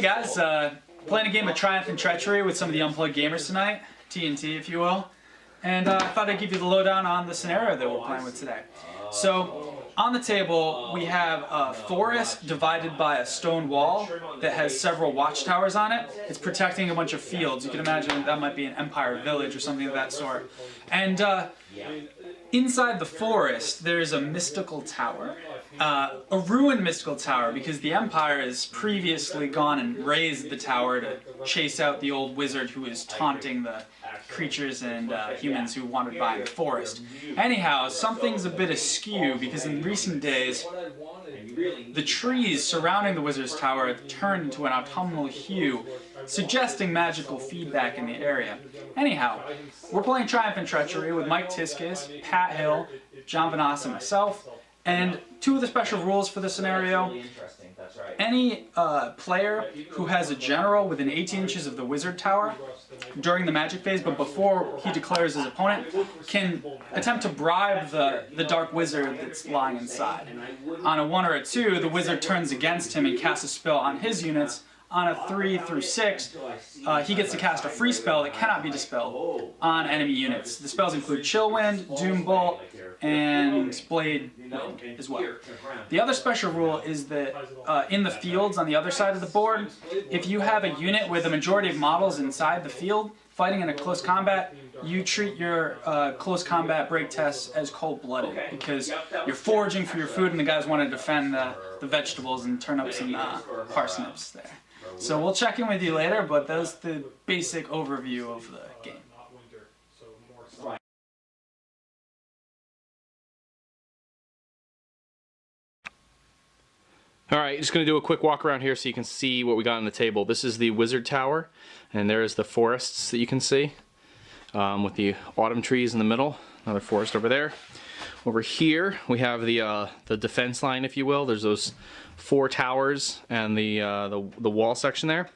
Hey guys, playing a game of Triumph and Treachery with some of the unplugged gamers tonight, TNT if you will, and I thought I'd give you the lowdown on the scenario that we're playing with today. So, on the table we have a forest divided by a stone wall that has several watchtowers on it. It's protecting a bunch of fields. You can imagine that might be an empire village or something of that sort. And inside the forest there's a mystical tower. A ruined mystical tower because the Empire has previously gone and razed the tower to chase out the old wizard who is taunting the creatures and humans who wandered by in the forest. Anyhow, something's a bit askew because in recent days the trees surrounding the wizard's tower have turned into an autumnal hue, suggesting magical feedback in the area. Anyhow, we're playing Triumph and Treachery with Mike Tiskis, Pat Hill, John Vanas, and myself. And two of the special rules for the scenario: any player who has a general within 18 inches of the wizard tower during the magic phase, but before he declares his opponent, can attempt to bribe the dark wizard that's lying inside. On a 1 or a 2, the wizard turns against him and casts a spell on his units. On a 3 through 6, he gets to cast a free spell that cannot be dispelled on enemy units. The spells include Chill Wind, Doom Bolt, and Blade Wind as well. The other special rule is that in the fields on the other side of the board, if you have a unit with a majority of models inside the field fighting in a close combat, you treat your close combat break tests as cold-blooded because you're foraging for your food and the guys want to defend the vegetables and turn up some parsnips there. So we'll check in with you later, but that's the basic overview of the game. Alright, just going to do a quick walk around here so you can see what we got on the table. This is the wizard tower, and there's the forests that you can see with the autumn trees in the middle. Another forest over there. Over here we have the defense line, if you will. There's those 4 towers and the wall section there.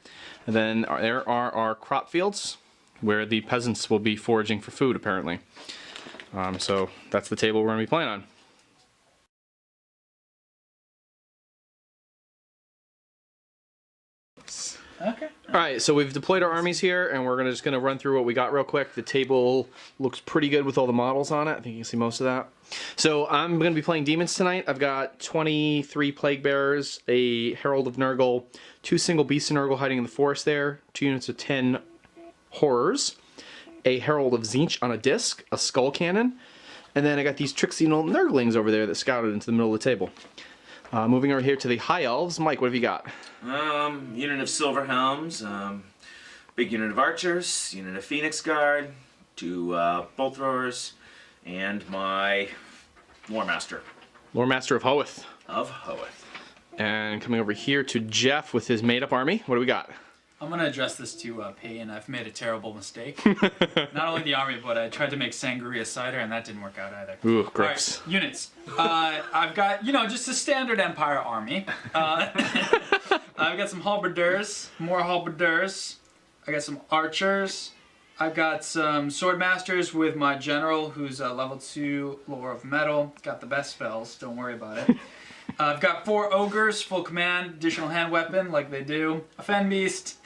And then there are our crop fields where the peasants will be foraging for food apparently. So that's the table we're going to be playing on. Okay. Alright, so we've deployed our armies here, and we're just going to run through what we got real quick. The table looks pretty good with all the models on it. I think you can see most of that. So I'm going to be playing demons tonight. I've got 23 Plague Bearers, a Herald of Nurgle, 2 single Beasts of Nurgle hiding in the forest there, 2 units of 10 Horrors, a Herald of Tzeentch on a disc, a Skull Cannon, and then I got these tricksy little Nurglings over there that scouted into the middle of the table. Moving over here to the High Elves. Mike, what have you got? Unit of Silver Helms, big unit of Archers, unit of Phoenix Guard, 2 Bolt Throwers, and my Loremaster. Loremaster of Hoeth. Of Hoeth. And coming over here to Jeff with his made-up army. What do we got? I'm going to address this to Payne. I've made a terrible mistake. Not only the army, but I tried to make Sangria Cider, and that didn't work out either. Ooh, gross. Right, units. I've got, just a standard Empire army. I've got some halberders, more halberders. I got some archers. I've got some swordmasters with my general, who's level 2 lore of metal. Got the best spells, don't worry about it. I've got 4 ogres, full command, additional hand weapon, like they do. A fen beast.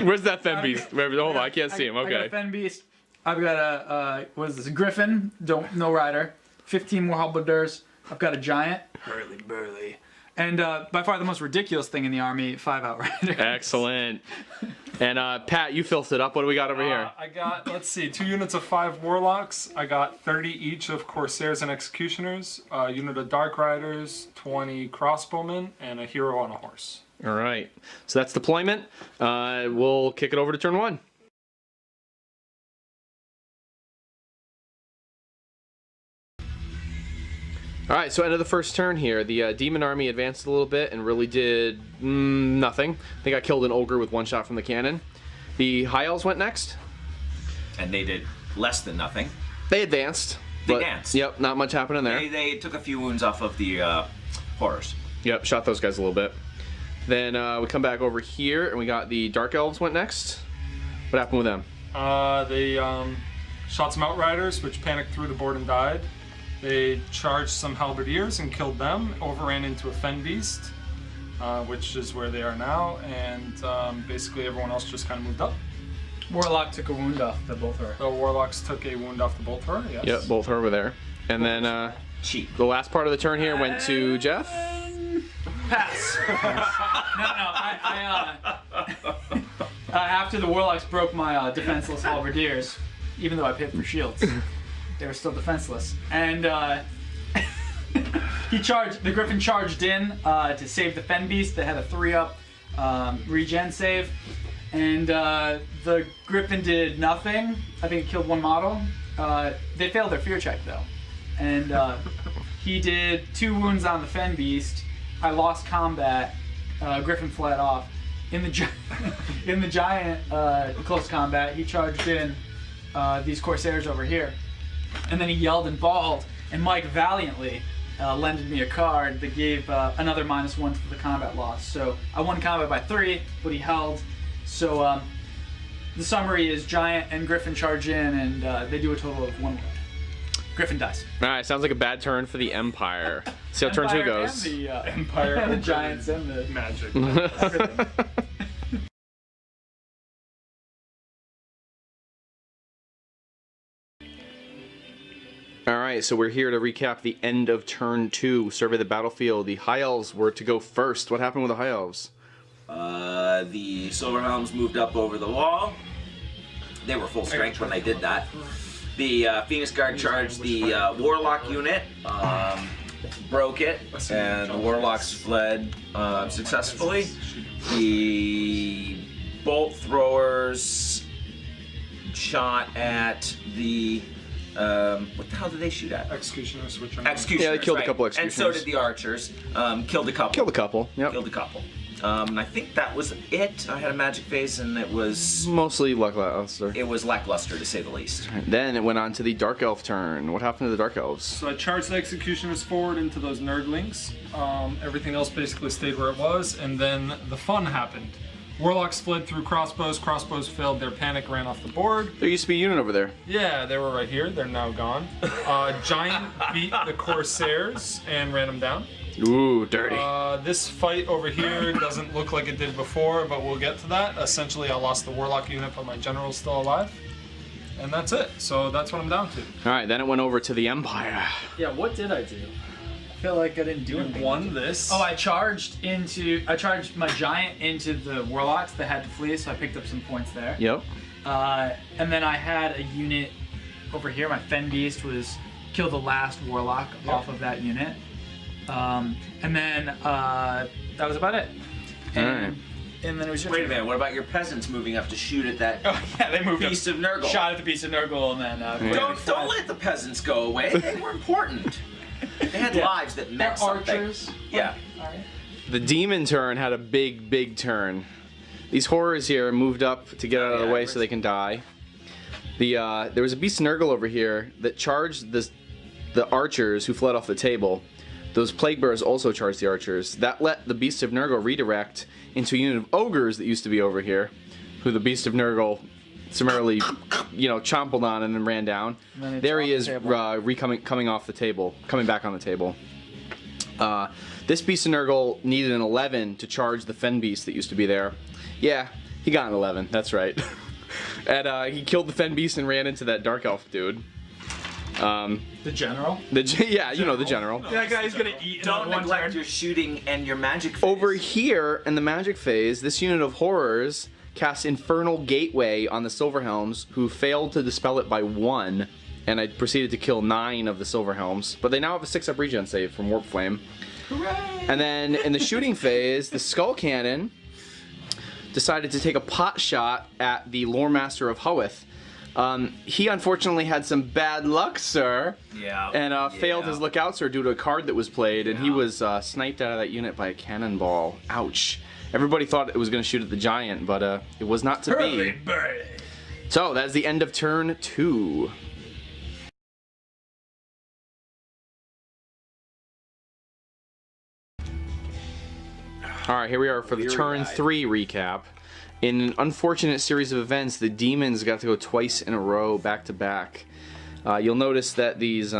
Where's that fen beast? Hold on, I can't see him. Okay. I got a fen beast. I've got a what is this? A griffin. No rider. 15 more halberders. I've got a giant. Hurly burly. And by far the most ridiculous thing in the army, 5 outriders. Excellent. And Pat, you filled it up. What do we got over here? I got, let's see, 2 units of 5 warlocks. I got 30 each of corsairs and executioners. A unit of dark riders, 20 crossbowmen, and a hero on a horse. All right. So that's deployment. We'll kick it over to turn 1. Alright, so end of the first turn here. The demon army advanced a little bit and really did nothing. They got killed an ogre with 1 shot from the cannon. The High Elves went next. And they did less than nothing. They advanced. They danced. Yep, not much happening there. They took a few wounds off of the Horrors. Yep, shot those guys a little bit. Then we come back over here and we got the Dark Elves went next. What happened with them? They shot some outriders, which panicked through the board and died. They charged some halberdiers and killed them, overran into a fen beast. which is where they are now, and basically everyone else just kind of moved up. Warlock took a wound off the Bolthrower. The Warlocks took a wound off the Bolthrower, yes. Yep, both are over there. And then Cheap. the last part of the turn here went to Jeff. Pass. After the Warlocks broke my defenseless halberdiers, even though I paid for shields, they were still defenseless. And the Griffin charged in to save the Fen Beast that had a 3-up regen save. And the Griffin did nothing. I think it killed one model. They failed their fear check though. And he did 2 wounds on the Fen Beast. I lost combat. Griffin fled off. In the giant close combat, he charged in these Corsairs over here. And then he yelled and bawled. And Mike valiantly lended me a card that gave another -1 to the combat loss. So I won combat by 3, but he held. So the summary is Giant and Griffin charge in, and they do a total of 1 wound. Griffin dies. All right, sounds like a bad turn for the Empire. See how turn 2 goes. And the, Empire, and the Giants and the Magic. everything. All right, so we're here to recap the end of turn 2. Survey the battlefield. The High Elves were to go first. What happened with the High Elves? The Silverhelms moved up over the wall. They were full strength when they did that. The Phoenix Guard charged the Warlock unit, broke it, and the Warlocks fled successfully. The Bolt Throwers shot at the... what the hell did they shoot at? Executioners, which are Executioners, Yeah, they killed a right. couple And so executioners. did the archers. Killed a couple. Killed a couple. Yep. Killed a couple. And I think that was it. I had a magic phase, and it was Mostly lackluster. lackluster to say the least. Then it went on to the Dark Elf turn. What happened to the Dark Elves? So I charged the Executioners forward into those nerdlings. Everything else basically stayed where it was, and then the fun happened. Warlocks fled through crossbows. Crossbows failed. Their panic ran off the board. There used to be a unit over there. Yeah, they were right here. They're now gone. Giant beat the Corsairs and ran them down. Ooh, dirty. This fight over here doesn't look like it did before, but we'll get to that. Essentially, I lost the Warlock unit, but my general's still alive. And that's it. So that's what I'm down to. All right, then it went over to the Empire. Yeah, what did I do? I feel like I didn't do anything. Won this. Oh, I charged my Giant into the Warlocks that had to flee, so I picked up some points there. Yep. And then I had a unit over here. My Fen Beast killed the last Warlock off of that unit. And then that was about it. And then it was your Wait a turn. minute, what about your peasants moving up to shoot at that Oh yeah, they moved Beast up, of Nurgle? shot at the Beast of Nurgle, and then Don't let the peasants go away. They were important. They had Yeah. lives that They're meant something. archers. Yeah. All right. The Demon turn had a big turn. These horrors here moved up to get out of the way so they can die. There was a Beast of Nurgle over here that charged the archers who fled off the table. Those Plague Bearers also charged the archers. That let the Beast of Nurgle redirect into a unit of ogres that used to be over here, who the Beast of Nurgle summarily, chompled on and then ran down. then There he it's is, off the table. coming off the table, coming back on the table. This Beast of Nurgle needed an 11 to charge the Fen Beast that used to be there. Yeah, he got an 11. That's right. And he killed the Fen Beast and ran into that Dark Elf dude. The general. The general. That guy's gonna eat. Don't one neglect turn. your shooting and your magic phase. Over here in the magic phase, this unit of horrors cast Infernal Gateway on the Silverhelms, who failed to dispel it by 1, and I proceeded to kill 9 of the Silverhelms. But they now have a 6-up regen save from Warp Flame. Hooray! And then in the shooting phase, the Skull Cannon decided to take a pot shot at the Lore Master of Howith. He unfortunately had some bad luck, sir. Yeah. And failed his lookout, sir, due to a card that was played, and he Yeah. was sniped out of that unit by a cannonball. Ouch. Everybody thought it was going to shoot at the giant, but it was not to Hurley be. burley. So that's the end of turn 2. All right, here we are for the turn 3 recap. In an unfortunate series of events, the demons got to go twice in a row, back to back. You'll notice that these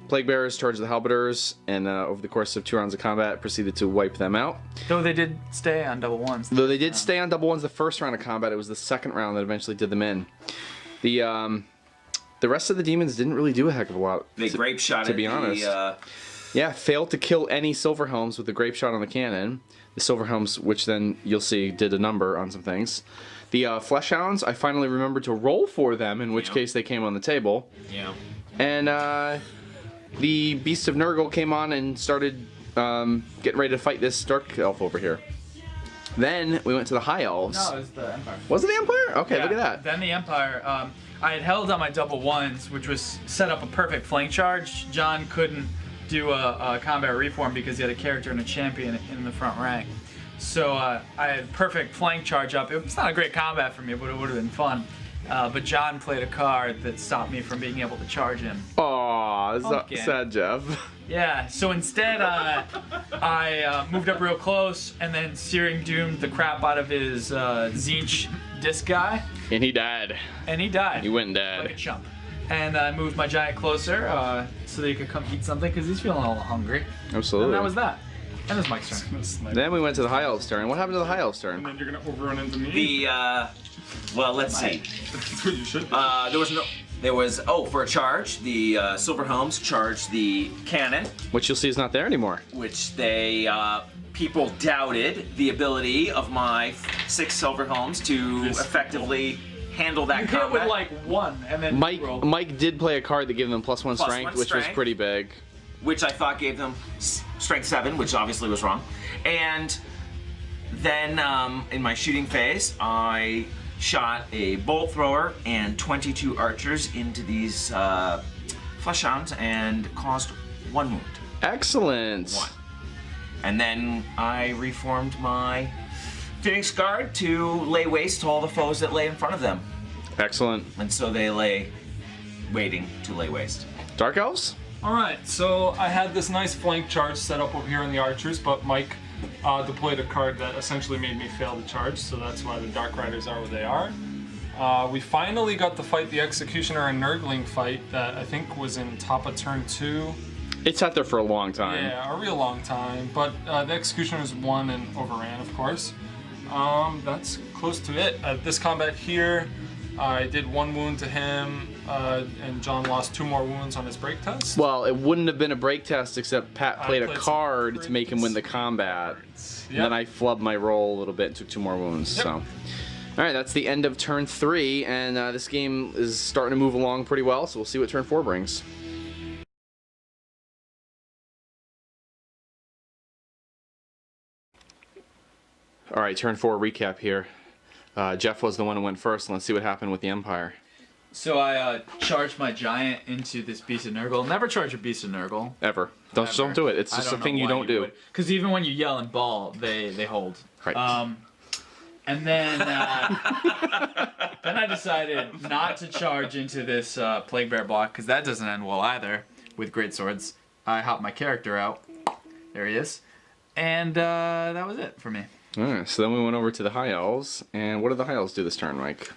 Plague Bearers charged the Halberders, and over the course of 2 rounds of combat, proceeded to wipe them out. Though they did stay on double ones. Though they did stay on double ones the first round of combat, it was the second round that eventually did them in. The rest of the demons didn't really do a heck of a lot. They grape shot to be honest. Yeah, failed to kill any Silver Helms with the grape shot on the cannon. The Silver Helms, which then you'll see did a number on some things. The Flesh Hounds, I finally remembered to roll for them, in which case they came on the table. Yeah. And the Beast of Nurgle came on and started getting ready to fight this Dark Elf over here. Then we went to the High Elves. No, it was the Empire. Was it the Empire? Okay, Yeah, look at that. Then the Empire. I had held on my double ones, which was set up a perfect flank charge. John couldn't do a combat reform because he had a character and a champion in the front rank. So I had perfect flank charge up. It's not a great combat for me, but it would have been fun. But John played a card that stopped me from being able to charge him. Aw, sad Jeff. Yeah, so instead I moved up real close and then Searing Doomed the crap out of his Tzeentch disc guy. And he died. And he died. He went and Like a died. chump. And I moved my giant closer so that he could come eat something because he's feeling a little hungry. Absolutely. And that was that. And it's Mike's turn. Then we went to the High Elves' turn. What happened to the High Elves' turn? And then you're gonna overrun into me. Well, let's see. That's what you should do. There was for a charge, the Silver Helms charged the cannon, Which you'll see is not there anymore. which they people doubted the ability of my 6 Silver Helms to effectively handle that You hit combat. with like one and then roll. Mike did play a card that gave them +1 strength, which was pretty big. Which I thought gave them strength 7, which obviously was wrong. And then in my shooting phase, I shot a bolt thrower and 22 archers into these flesh hounds and caused 1 wound. Excellent. 1. And then I reformed my Phoenix Guard to lay waste to all the foes that lay in front of them. Excellent. And so they lay waiting to lay waste. Dark Elves? Alright, so I had this nice flank charge set up over here in the archers, but Mike deployed a card that essentially made me fail the charge, so that's why the Dark Riders are where they are. We finally got to fight the Executioner and Nurgling fight that I think was in top of turn 2. It sat there for a long time. Yeah, a real long time, but the Executioners won and overran, of course. That's close to it. This combat here, I did 1 wound to him, and John lost 2 more wounds on his break test. Well, it wouldn't have been a break test except Pat played a played some card to make him win the combat. And then I flubbed my roll a little bit and took 2 more wounds. Yep. So, all right, that's the end of turn 3, and this game is starting to move along pretty well. So we'll see what turn 4 brings. All right, turn 4 recap here. Jeff was the one who went first. Let's see what happened with the Empire. So I charged my giant into this Beast of Nurgle. Never charge a Beast of Nurgle. Ever. Just don't do it. It's just a thing you don't do. Because even when you yell and ball, they hold. Right. And then then I decided not to charge into this Plague Bear block because that doesn't end well either with great swords. I hopped my character out. There he is. And that was it for me. Alright, so then we went over to the High Elves, and what did the High Elves do this turn, Mike?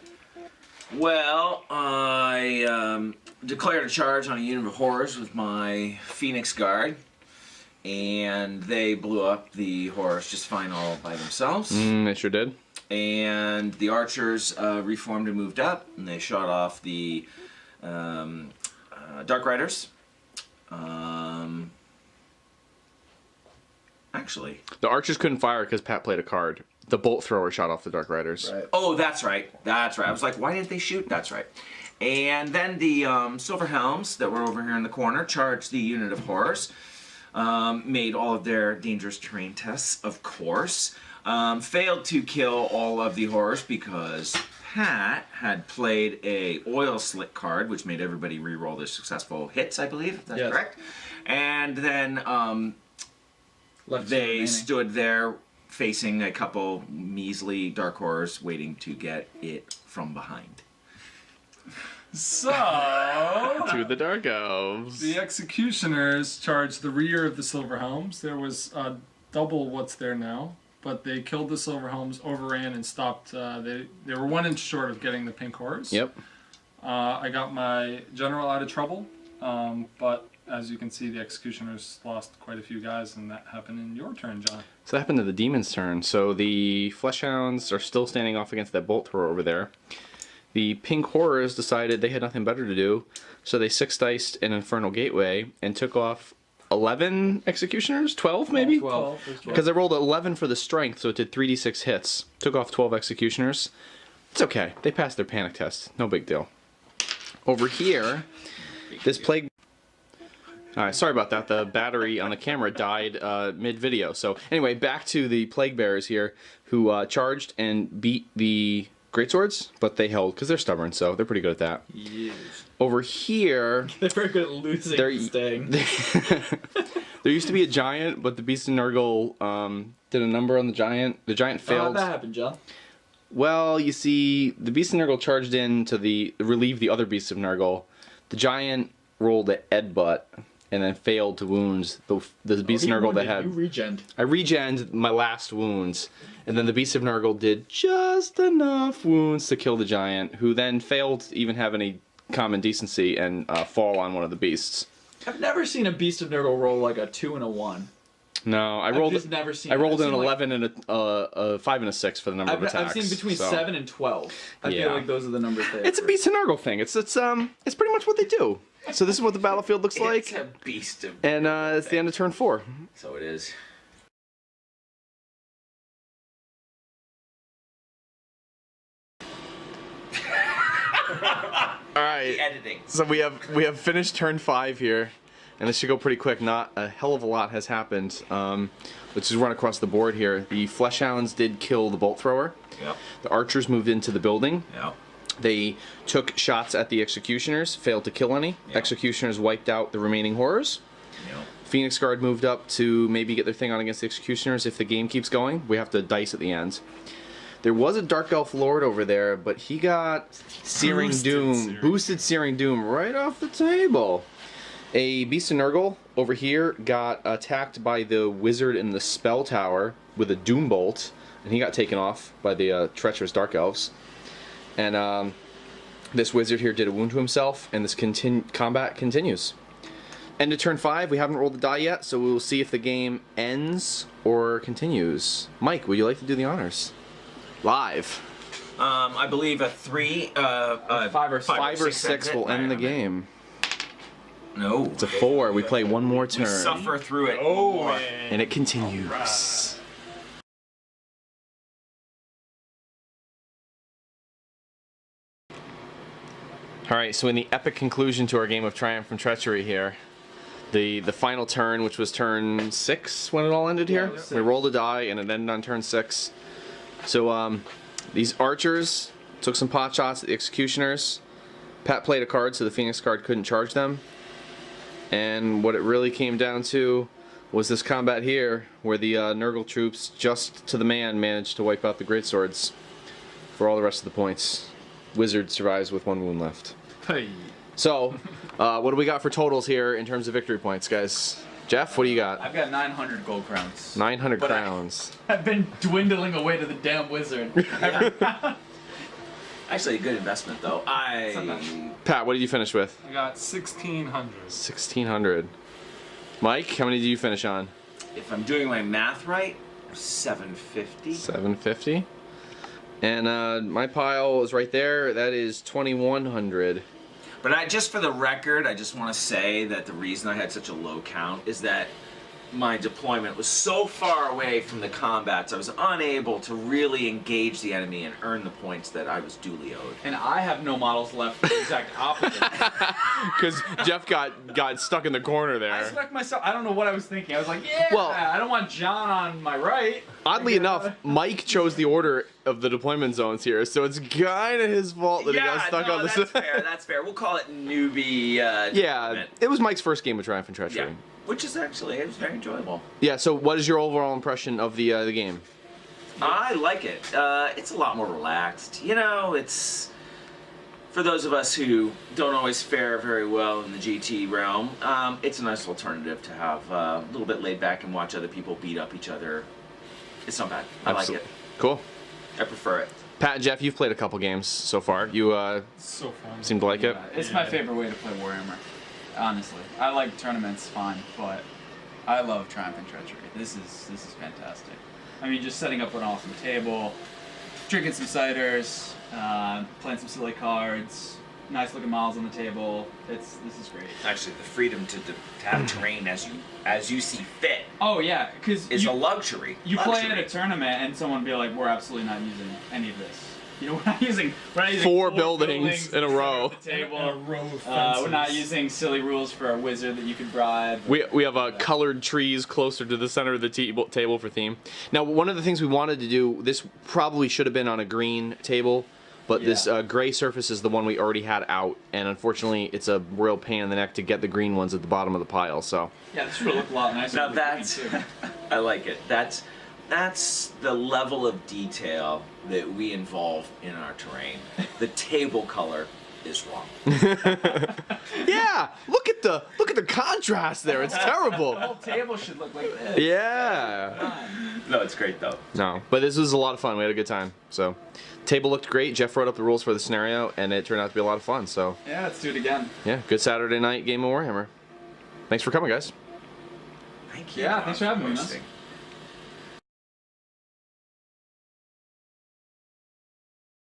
Well, I declared a charge on a unit of horrors with my Phoenix Guard, and they blew up the horrors just fine all by themselves. They sure did. And the archers reformed and moved up, and they shot off the Dark Riders. Actually, The archers couldn't fire because Pat played a card. The bolt thrower shot off the Dark Riders. right. Oh, that's right. That's right. I was like, why didn't they shoot? That's right. And then the Silver Helms that were over here in the corner charged the unit of horrors. Made all of their dangerous terrain tests, of course. Failed to kill all of the horrors because Pat had played a oil slick card, which made everybody re-roll their successful hits, I believe. If that's correct. And then they stood there facing a couple measly dark horrors waiting to get it from behind. So, To the Dark Elves. the Executioners charged the rear of the Silver Helms. There was double what's there now, but they killed the Silver Helms, overran, and stopped. They were 1 inch short of getting the pink horrors. Yep. I got my general out of trouble, but as you can see, the executioners lost quite a few guys, and that happened in your turn, John. So that happened to the demon's turn. So the fleshhounds are still standing off against that bolt thrower over there. The pink horrors decided they had nothing better to do, so they six-diced an infernal gateway and took off 11 executioners? 12 maybe? 12. Because I rolled 11 for the strength, so it did 3d6 hits. Took off 12 executioners. It's okay. They passed their panic test. No big deal. Over here, this plague... Alright, sorry about that. The battery on the camera died mid-video. So anyway, back to the plague bearers here, who charged and beat the greatswords, but they held because they're stubborn, so they're pretty good at that. Yes. Over here, They're very good at losing and staying. there used to be a giant, but the Beast of Nurgle did a number on the giant. The giant failed. How'd that happen, John? Well, you see, the Beast of Nurgle charged in to relieve the other Beasts of Nurgle. The giant rolled an Ed-butt and then failed to wound the Beast of Nurgle that had... You regened. I regened my last wounds, and then the Beast of Nurgle did just enough wounds to kill the giant, who then failed to even have any common decency and fall on one of the beasts. I've never seen a Beast of Nurgle roll like a 2 and a 1. No, I I've just never seen. I rolled I've an seen 11 and a 5 and a 6 for the number of attacks. I've seen between 7 and 12. I feel like those are the numbers they It's a Beast of Nurgle thing. It's pretty much what they do. So this is what the battlefield looks like. It's a beast of... And it's the end of turn 4. So it is. All right. Editing. So we have finished turn 5 here, and this should go pretty quick. Not a hell of a lot has happened. Let's just run across the board here. The fleshhounds did kill the bolt thrower. Yep. The archers moved into the building. Yep. They took shots at the executioners, failed to kill any. Yep. Executioners wiped out the remaining horrors. Yep. Phoenix Guard moved up to maybe get their thing on against the executioners if the game keeps going. We have to dice at the end. There was a Dark Elf Lord over there, but he got boosted Searing Doom right off the table. A Beast of Nurgle over here got attacked by the wizard in the spell tower with a Doom Bolt, and he got taken off by the treacherous Dark Elves. And this wizard here did a wound to himself, and this combat continues. End of turn 5. We haven't rolled the die yet, so we will see if the game ends or continues. Mike, would you like to do the honors? Live. I believe a 3, 5 or 6 will end the game. No. It's a 4. We play one more turn. We suffer through it. Oh, man. And it continues. Alright, so in the epic conclusion to our game of Triumph and Treachery here, the final turn, which was turn 6 when it all ended here, we rolled a die and it ended on turn 6. So these archers took some pot shots at the executioners. Pat played a card so the Phoenix Guard couldn't charge them. And what it really came down to was this combat here, where the Nurgle troops, just to the man, managed to wipe out the greatswords for all the rest of the points. Wizard survives with 1 wound left. Hey. So, what do we got for totals here in terms of victory points, guys? Jeff, what do you got? I've got 900 gold crowns. 900 crowns. I've been dwindling away to the damn wizard. Actually, a good investment, though. Pat, what did you finish with? I got 1,600. 1,600. Mike, how many did you finish on? If I'm doing my math right, 750. 750. And my pile is right there. That is 2,100. But just for the record, I just want to say that the reason I had such a low count is that my deployment was so far away from the combats, I was unable to really engage the enemy and earn the points that I was duly owed. And I have no models left, the exact opposite. Because Jeff got stuck in the corner I there. stuck myself, I don't know what I was thinking. I was like, yeah, Well, I don't want John on my right. Oddly enough, Mike chose the order of the deployment zones here, so it's kind of his fault that he got stuck on the side. that's fair, that's fair. We'll call it newbie Yeah, deployment. it was Mike's first game of Triumph and Treachery. Yeah. Which is actually, it was very enjoyable. Yeah, so what is your overall impression of the game? I like it. It's a lot more relaxed. You know, it's... For those of us who don't always fare very well in the GT realm, it's a nice alternative to have a little bit laid back and watch other people beat up each other. It's not bad. I like it. Cool. I prefer it. Pat and Jeff, you've played a couple games so far. You So fun. seem to like it. It's my favorite way to play Warhammer. Honestly, I like tournaments fine, but I love Triumph and Treachery. This is fantastic. I mean, just setting up an awesome table, drinking some ciders, playing some silly cards, nice looking models on the table. This is great. Actually, the freedom to have terrain as you see fit Oh yeah, because is a luxury. you play at a tournament and someone be like, "We're absolutely not using any of this. You know, we're not using Four buildings in a row. at the table. A row of fences. We're not using silly rules for a wizard that you could bribe. We have colored trees closer to the center of the table for theme. Now, one of the things we wanted to do, this probably should have been on a green table, but this gray surface is the one we already had out, and unfortunately, it's a real pain in the neck to get the green ones at the bottom of the pile. So Yeah, this would have looked a lot nicer. Now with the green, that's, too. I like it. That's the level of detail that we involve in our terrain. The table color is wrong. yeah, look at the contrast there. It's The terrible. whole table should look like this. Yeah. No, it's great though. No, but this was a lot of fun. We had a good time. So, table looked great. Jeff wrote up the rules for the scenario, and it turned out to be a lot of fun. So, Yeah, let's do it again. yeah, good Saturday night game of Warhammer. Thanks for coming, guys. Thank you. Yeah, thanks for having me, man. hosting.